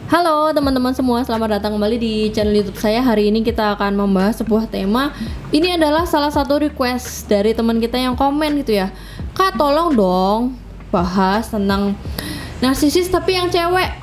Halo teman-teman semua, selamat datang kembali di channel YouTube saya. Hari ini kita akan membahas sebuah tema. Ini adalah salah satu request dari teman kita yang komen gitu ya. Kak, tolong dong bahas tentang narsisis tapi yang cewek,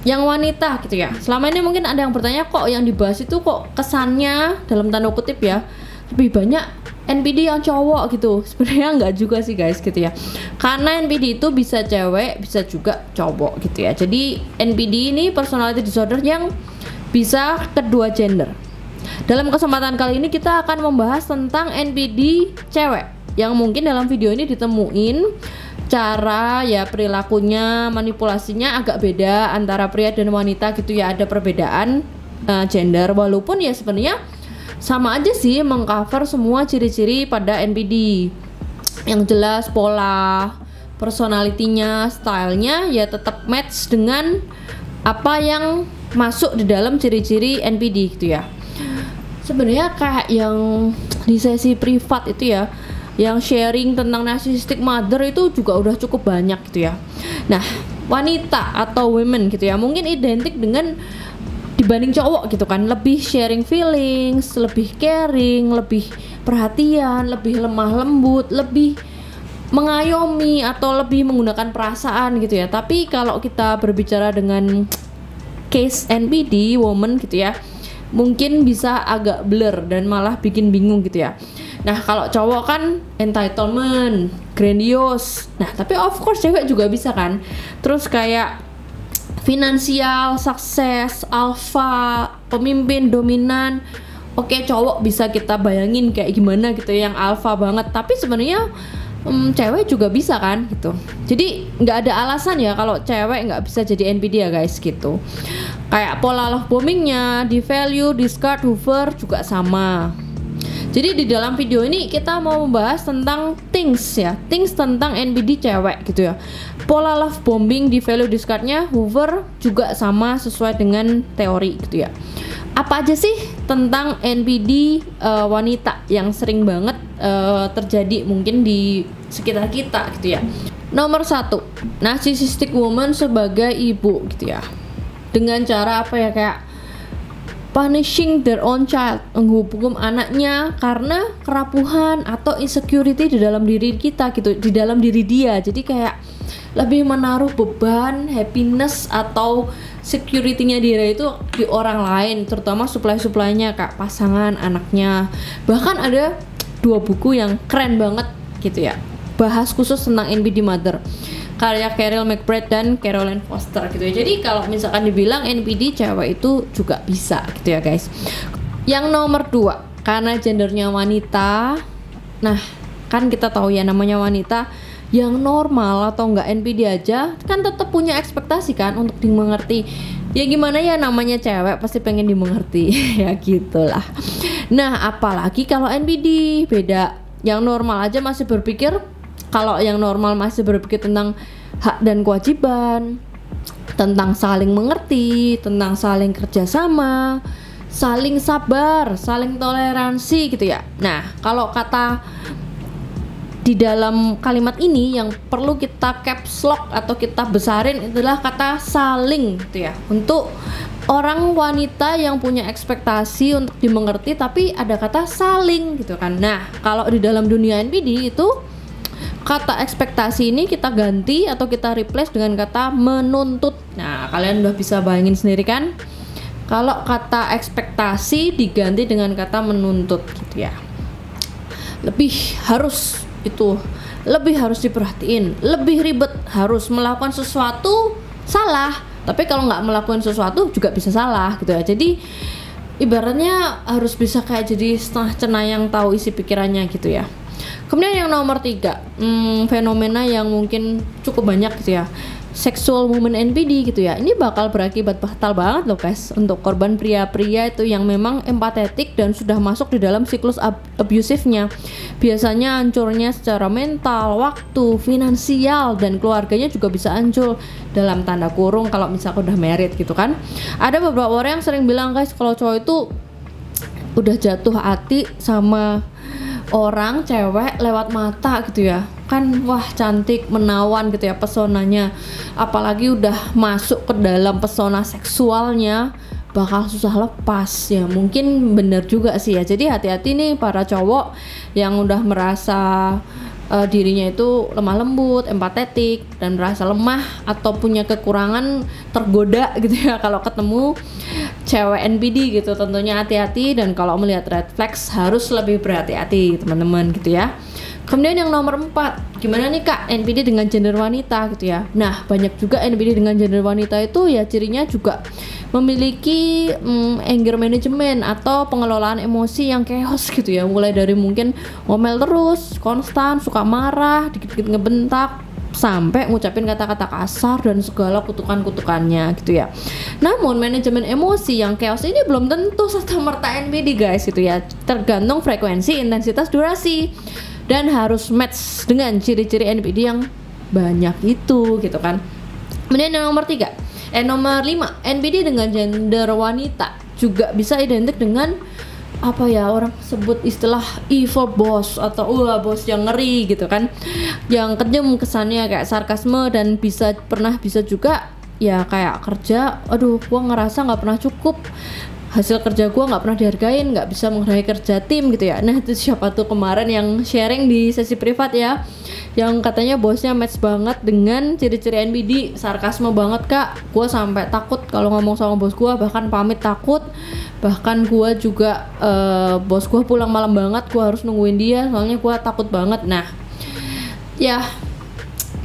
yang wanita gitu ya. Selama ini mungkin ada yang bertanya, kok yang dibahas itu kok kesannya dalam tanda kutip ya lebih banyak NPD yang cowok gitu. Sebenarnya enggak juga sih guys gitu ya, karena NPD itu bisa cewek bisa juga cowok gitu ya. Jadi NPD ini personality disorder yang bisa kedua gender. Dalam kesempatan kali ini kita akan membahas tentang NPD cewek, yang mungkin dalam video ini ditemuin cara ya perilakunya, manipulasinya agak beda antara pria dan wanita gitu ya. Ada perbedaan gender, walaupun ya sebenarnya sama aja sih mengcover semua ciri-ciri pada NPD. Yang jelas pola personalitinya, stylenya ya tetap match dengan apa yang masuk di dalam ciri-ciri NPD gitu ya. Sebenarnya kayak yang di sesi privat itu ya, yang sharing tentang narcissistic mother itu juga udah cukup banyak gitu ya. Nah, wanita atau women gitu ya mungkin identik dengan dibanding cowok gitu kan, lebih sharing feelings, lebih caring, lebih perhatian, lebih lemah lembut, lebih mengayomi atau lebih menggunakan perasaan gitu ya. Tapi kalau kita berbicara dengan case NPD woman gitu ya, mungkin bisa agak blur dan malah bikin bingung gitu ya. Nah, kalau cowok kan entitlement, grandiose. Nah, tapi of course cewek juga bisa kan. Terus kayak finansial, sukses, alpha, pemimpin, dominan. Oke, cowok bisa kita bayangin kayak gimana gitu yang alpha banget. Tapi sebenarnya cewek juga bisa kan gitu. Jadi nggak ada alasan ya kalau cewek nggak bisa jadi NPD ya guys gitu. Kayak pola love bombingnya, devalue, discard, hoover juga sama. Jadi di dalam video ini kita mau membahas tentang things ya, things tentang NPD cewek gitu ya. Pola love bombing, devalue, discardnya, hoover juga sama sesuai dengan teori gitu ya. Apa aja sih tentang NPD wanita yang sering banget terjadi mungkin di sekitar kita gitu ya. Nomor 1, narcissistic woman sebagai ibu gitu ya. Dengan cara apa ya, kayak punishing their own child, menghukum anaknya karena kerapuhan atau insecurity di dalam diri kita gitu, di dalam diri dia. Jadi kayak lebih menaruh beban, happiness atau security-nya dia itu di orang lain, terutama supply-supply-nya kak, pasangan, anaknya. Bahkan ada 2 buku yang keren banget gitu ya, bahas khusus tentang NPD mother, karya Carol McBride dan Caroline Foster gitu ya. Jadi kalau misalkan dibilang NPD cewek itu juga bisa gitu ya guys. Yang nomor 2, karena gendernya wanita. Nah, kan kita tahu ya namanya wanita, yang normal atau enggak NPD aja kan tetap punya ekspektasi kan untuk dimengerti. Ya gimana ya, namanya cewek pasti pengen dimengerti ya gitulah. Nah, apalagi kalau NPD beda. Yang normal aja masih berpikir, kalau yang normal masih berpikir tentang hak dan kewajiban, tentang saling mengerti, tentang saling kerjasama, saling sabar, saling toleransi gitu ya. Nah, kalau kata di dalam kalimat ini yang perlu kita caps lock atau kita besarin adalah kata saling gitu ya. Untuk orang wanita yang punya ekspektasi untuk dimengerti, tapi ada kata saling gitu kan. Nah, kalau di dalam dunia NPD itu kata ekspektasi ini kita ganti atau kita replace dengan kata menuntut. Nah, kalian udah bisa bayangin sendiri kan, kalau kata ekspektasi diganti dengan kata menuntut gitu ya. Lebih harus diperhatiin, lebih ribet, harus melakukan sesuatu salah, tapi kalau nggak melakukan sesuatu juga bisa salah gitu ya. Jadi ibaratnya harus bisa kayak jadi setengah cenayang tahu isi pikirannya gitu ya. Kemudian yang nomor 3, fenomena yang mungkin cukup banyak gitu ya, sexual woman NPD gitu ya. Ini bakal berakibat fatal banget loh guys untuk korban pria-pria itu yang memang empatetik dan sudah masuk di dalam siklus abusifnya. Biasanya hancurnya secara mental, waktu, finansial, dan keluarganya juga bisa hancur dalam tanda kurung kalau misalnya udah married gitu kan. Ada beberapa orang yang sering bilang guys, kalau cowok itu udah jatuh hati sama orang cewek lewat mata gitu ya kan, wah cantik, menawan gitu ya pesonanya, apalagi udah masuk ke dalam pesona seksualnya bakal susah lepas ya. Mungkin bener juga sih ya, jadi hati-hati nih para cowok yang udah merasa dirinya itu lemah lembut, empatetik, dan merasa lemah atau punya kekurangan, tergoda gitu ya kalau ketemu cewek NPD gitu. Tentunya hati-hati, dan kalau melihat red flags harus lebih berhati-hati teman-teman gitu ya. Kemudian yang nomor 4, gimana nih kak NPD dengan gender wanita gitu ya. Nah banyak juga NPD dengan gender wanita itu ya cirinya juga memiliki anger management atau pengelolaan emosi yang chaos gitu ya, mulai dari mungkin ngomel terus, konstan, suka marah, dikit-dikit ngebentak, sampai ngucapin kata-kata kasar dan segala kutukan-kutukannya gitu ya. Namun manajemen emosi yang chaos ini belum tentu serta-merta NPD guys gitu ya, tergantung frekuensi, intensitas, durasi, dan harus match dengan ciri-ciri NPD yang banyak itu gitu kan. Kemudian yang nomor 5, NPD dengan gender wanita juga bisa identik dengan apa ya, orang sebut istilah evil boss atau bos yang ngeri gitu kan, yang kejam kesannya kayak sarkasme, dan bisa juga ya kayak kerja, aduh gua ngerasa nggak pernah cukup, hasil kerja gue nggak pernah dihargain, nggak bisa menghargai kerja tim gitu ya. Nah itu siapa tuh kemarin yang sharing di sesi privat ya, yang katanya bosnya match banget dengan ciri-ciri NPD, sarkasme banget kak, gue sampai takut kalau ngomong sama bos gue, bahkan pamit takut, bahkan gue juga bos gue pulang malam banget, gue harus nungguin dia soalnya gue takut banget. Nah ya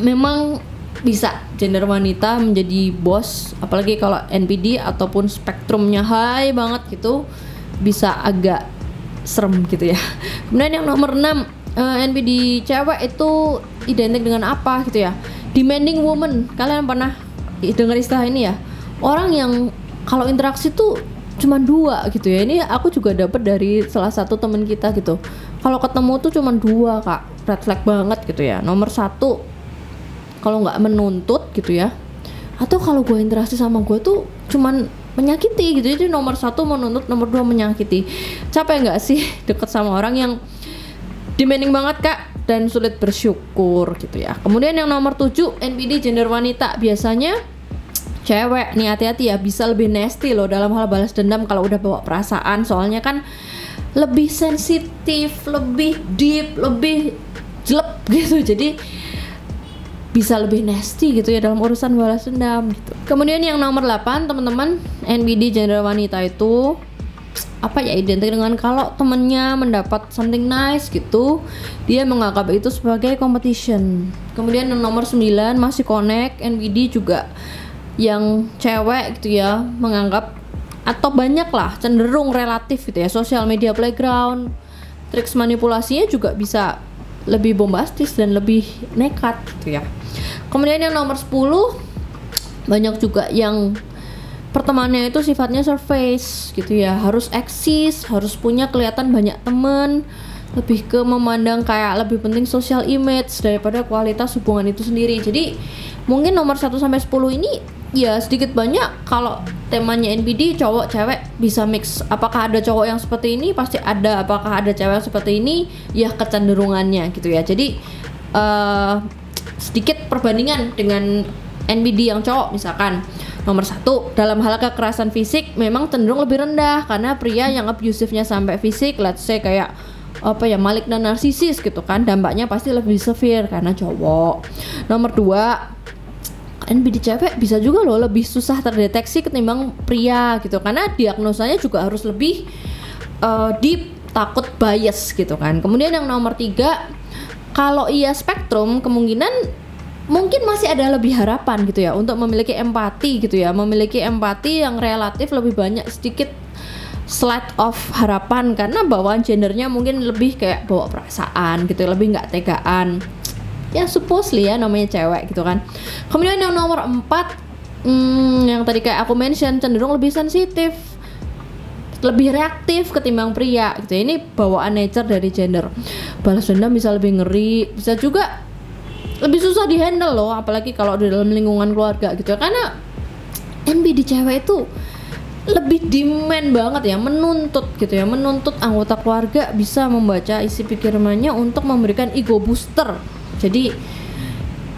memang bisa gender wanita menjadi bos, apalagi kalau NPD ataupun spektrumnya high banget gitu, bisa agak serem gitu ya. Kemudian yang nomor 6, NPD cewek itu identik dengan apa gitu ya, demanding woman. Kalian pernah dengar istilah ini ya, orang yang kalau interaksi tuh cuma 2 gitu ya. Ini aku juga dapat dari salah satu teman kita gitu, kalau ketemu tuh cuma 2 kak, red flag banget gitu ya. Nomor 1, kalau nggak menuntut gitu ya, atau kalau gue interaksi sama gue tuh cuman menyakiti gitu. Jadi nomor 1 menuntut, nomor 2 menyakiti. Capek nggak sih deket sama orang yang demanding banget kak dan sulit bersyukur gitu ya. Kemudian yang nomor 7, NPD gender wanita biasanya cewek nih, hati-hati ya, bisa lebih nasty loh dalam hal balas dendam kalau udah bawa perasaan, soalnya kan lebih sensitif, lebih deep, lebih jelek gitu, jadi bisa lebih nasty gitu ya dalam urusan balas dendam gitu. Kemudian yang nomor 8 teman-teman, NPD gender wanita itu apa ya, identik dengan kalau temennya mendapat something nice gitu, dia menganggap itu sebagai competition. Kemudian yang nomor 9 masih connect, NPD juga yang cewek gitu ya, menganggap atau banyak lah cenderung relatif gitu ya, social media playground, triks manipulasinya juga bisa lebih bombastis dan lebih nekat gitu ya. Kemudian yang nomor 10, banyak juga yang pertemanannya itu sifatnya surface gitu ya, harus eksis, harus punya kelihatan banyak temen, lebih ke memandang kayak lebih penting social image daripada kualitas hubungan itu sendiri. Jadi mungkin nomor 1 sampai 10 ini ya sedikit banyak kalau temanya NPD cowok cewek bisa mix. Apakah ada cowok yang seperti ini? Pasti ada. Apakah ada cewek yang seperti ini? Ya kecenderungannya gitu ya. Jadi sedikit perbandingan dengan NPD yang cowok, misalkan nomor 1 dalam hal kekerasan fisik memang cenderung lebih rendah, karena pria yang abusifnya sampai fisik, let's say kayak apa ya, malik dan narsisis gitu kan, dampaknya pasti lebih severe karena cowok. Nomor 2, NPD cewek bisa juga loh lebih susah terdeteksi ketimbang pria gitu, karena diagnosanya juga harus lebih deep, takut bias gitu kan. Kemudian yang nomor 3, kalau ia spektrum, kemungkinan mungkin masih ada lebih harapan gitu ya untuk memiliki empati gitu ya, memiliki empati yang relatif lebih banyak, sedikit slight of harapan, karena bawaan gendernya mungkin lebih kayak bawa perasaan gitu, lebih nggak tegaan ya, supposedly ya namanya cewek gitu kan. Kemudian yang nomor 4, yang tadi kayak aku mention, cenderung lebih sensitif, lebih reaktif ketimbang pria gitu. Ini bawaan nature dari gender. Balas dendam bisa lebih ngeri, bisa juga lebih susah dihandle loh, apalagi kalau di dalam lingkungan keluarga gitu ya. Karena NPD cewek itu lebih demand banget ya, menuntut gitu ya, menuntut anggota keluarga bisa membaca isi pikirannya untuk memberikan ego booster. Jadi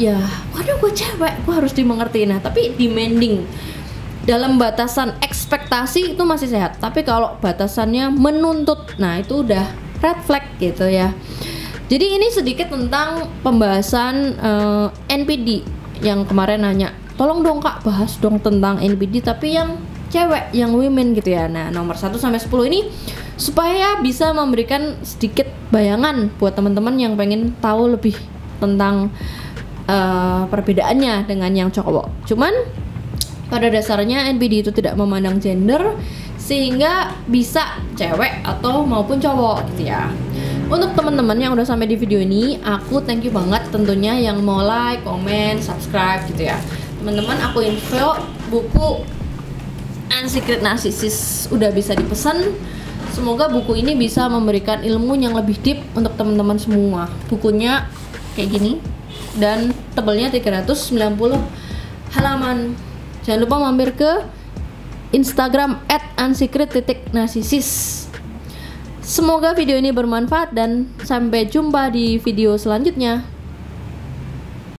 ya, waduh gue cewek, gue harus dimengerti. Nah tapi demanding dalam batasan ekspektasi itu masih sehat, tapi kalau batasannya menuntut, nah itu udah red flag gitu ya. Jadi ini sedikit tentang pembahasan NPD yang kemarin nanya, tolong dong kak bahas dong tentang NPD tapi yang cewek, yang women gitu ya. Nah nomor 1 sampai 10 ini supaya bisa memberikan sedikit bayangan buat teman-teman yang pengen tahu lebih tentang perbedaannya dengan yang cowok. Cuman pada dasarnya NPD itu tidak memandang gender, sehingga bisa cewek atau maupun cowok gitu ya. Untuk teman-teman yang udah sampai di video ini, aku thank you banget tentunya yang mau like, comment, subscribe gitu ya. Teman-teman, aku info buku Unsecret Narcissist udah bisa dipesan. Semoga buku ini bisa memberikan ilmu yang lebih deep untuk teman-teman semua. Bukunya kayak gini dan tebalnya 390 halaman. Jangan lupa mampir ke Instagram @unsecret_narcissus. Semoga video ini bermanfaat dan sampai jumpa di video selanjutnya.